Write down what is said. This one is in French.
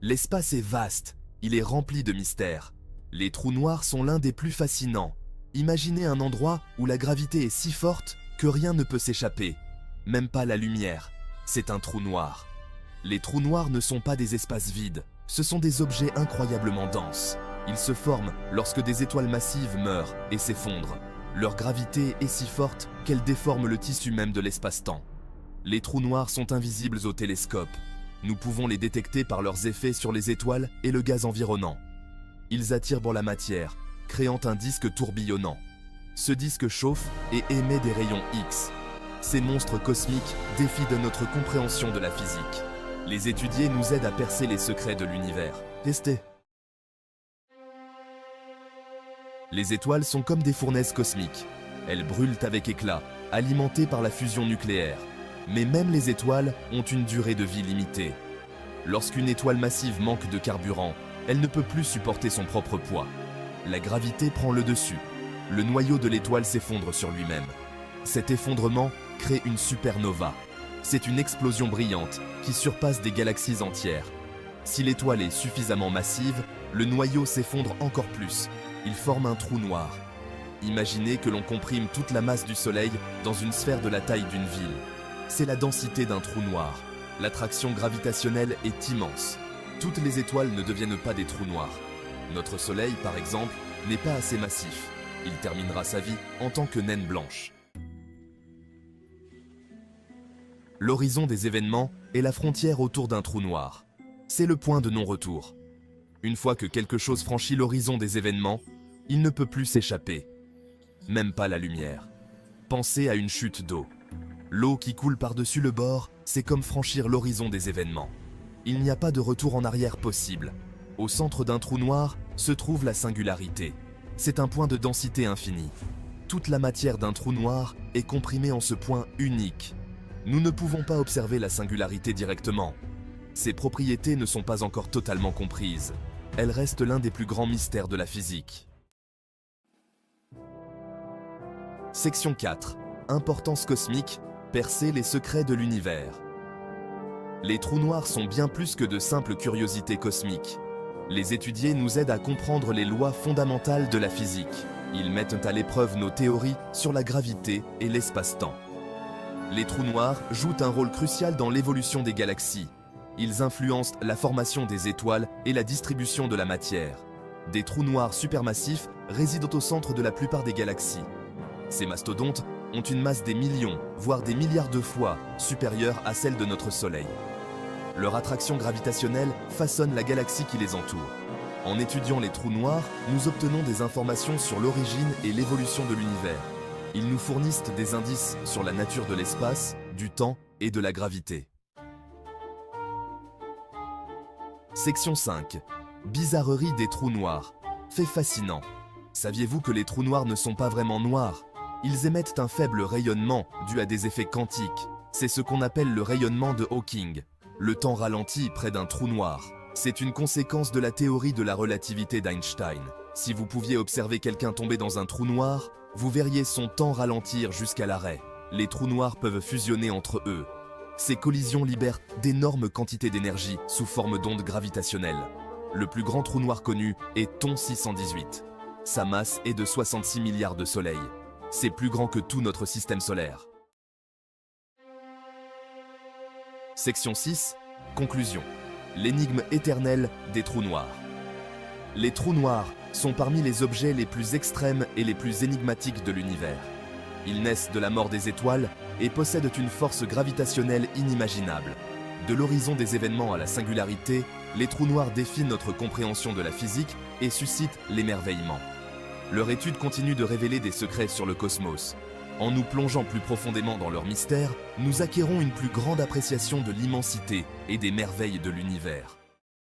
L'espace est vaste, il est rempli de mystères. Les trous noirs sont l'un des plus fascinants. Imaginez un endroit où la gravité est si forte que rien ne peut s'échapper, même pas la lumière. C'est un trou noir. Les trous noirs ne sont pas des espaces vides, ce sont des objets incroyablement denses. Ils se forment lorsque des étoiles massives meurent et s'effondrent. Leur gravité est si forte qu'elle déforme le tissu même de l'espace-temps. Les trous noirs sont invisibles au télescope. Nous pouvons les détecter par leurs effets sur les étoiles et le gaz environnant. Ils attirent la matière, créant un disque tourbillonnant. Ce disque chauffe et émet des rayons X. Ces monstres cosmiques défient de notre compréhension de la physique. Les étudier nous aident à percer les secrets de l'univers. Testez. Les étoiles sont comme des fournaises cosmiques. Elles brûlent avec éclat, alimentées par la fusion nucléaire. Mais même les étoiles ont une durée de vie limitée. Lorsqu'une étoile massive manque de carburant, elle ne peut plus supporter son propre poids. La gravité prend le dessus. Le noyau de l'étoile s'effondre sur lui-même. Cet effondrement crée une supernova. C'est une explosion brillante qui surpasse des galaxies entières. Si l'étoile est suffisamment massive, le noyau s'effondre encore plus. Il forme un trou noir. Imaginez que l'on comprime toute la masse du Soleil dans une sphère de la taille d'une ville. C'est la densité d'un trou noir. L'attraction gravitationnelle est immense. Toutes les étoiles ne deviennent pas des trous noirs. Notre Soleil, par exemple, n'est pas assez massif. Il terminera sa vie en tant que naine blanche. L'horizon des événements est la frontière autour d'un trou noir. C'est le point de non-retour. Une fois que quelque chose franchit l'horizon des événements, il ne peut plus s'échapper. Même pas la lumière. Pensez à une chute d'eau. L'eau qui coule par-dessus le bord, c'est comme franchir l'horizon des événements. Il n'y a pas de retour en arrière possible. Au centre d'un trou noir se trouve la singularité. C'est un point de densité infinie. Toute la matière d'un trou noir est comprimée en ce point unique. Nous ne pouvons pas observer la singularité directement. Ses propriétés ne sont pas encore totalement comprises. Elle reste l'un des plus grands mystères de la physique. Section 4. Importance cosmique, percer les secrets de l'univers. Les trous noirs sont bien plus que de simples curiosités cosmiques. Les étudier nous aident à comprendre les lois fondamentales de la physique. Ils mettent à l'épreuve nos théories sur la gravité et l'espace-temps. Les trous noirs jouent un rôle crucial dans l'évolution des galaxies. Ils influencent la formation des étoiles et la distribution de la matière. Des trous noirs supermassifs résident au centre de la plupart des galaxies. Ces mastodontes ont une masse des millions, voire des milliards de fois supérieure à celle de notre Soleil. Leur attraction gravitationnelle façonne la galaxie qui les entoure. En étudiant les trous noirs, nous obtenons des informations sur l'origine et l'évolution de l'univers. Ils nous fournissent des indices sur la nature de l'espace, du temps et de la gravité. Section 5. Bizarrerie des trous noirs. Fait fascinant. Saviez-vous que les trous noirs ne sont pas vraiment noirs? Ils émettent un faible rayonnement dû à des effets quantiques. C'est ce qu'on appelle le rayonnement de Hawking. Le temps ralentit près d'un trou noir. C'est une conséquence de la théorie de la relativité d'Einstein. Si vous pouviez observer quelqu'un tomber dans un trou noir, vous verriez son temps ralentir jusqu'à l'arrêt. Les trous noirs peuvent fusionner entre eux. Ces collisions libèrent d'énormes quantités d'énergie sous forme d'ondes gravitationnelles. Le plus grand trou noir connu est TON 618. Sa masse est de 66 milliards de soleils. C'est plus grand que tout notre système solaire. Section 6. Conclusion. L'énigme éternelle des trous noirs. Les trous noirs sont parmi les objets les plus extrêmes et les plus énigmatiques de l'univers. Ils naissent de la mort des étoiles et possèdent une force gravitationnelle inimaginable. De l'horizon des événements à la singularité, les trous noirs défient notre compréhension de la physique et suscitent l'émerveillement. Leur étude continue de révéler des secrets sur le cosmos. En nous plongeant plus profondément dans leur mystère, nous acquérons une plus grande appréciation de l'immensité et des merveilles de l'univers.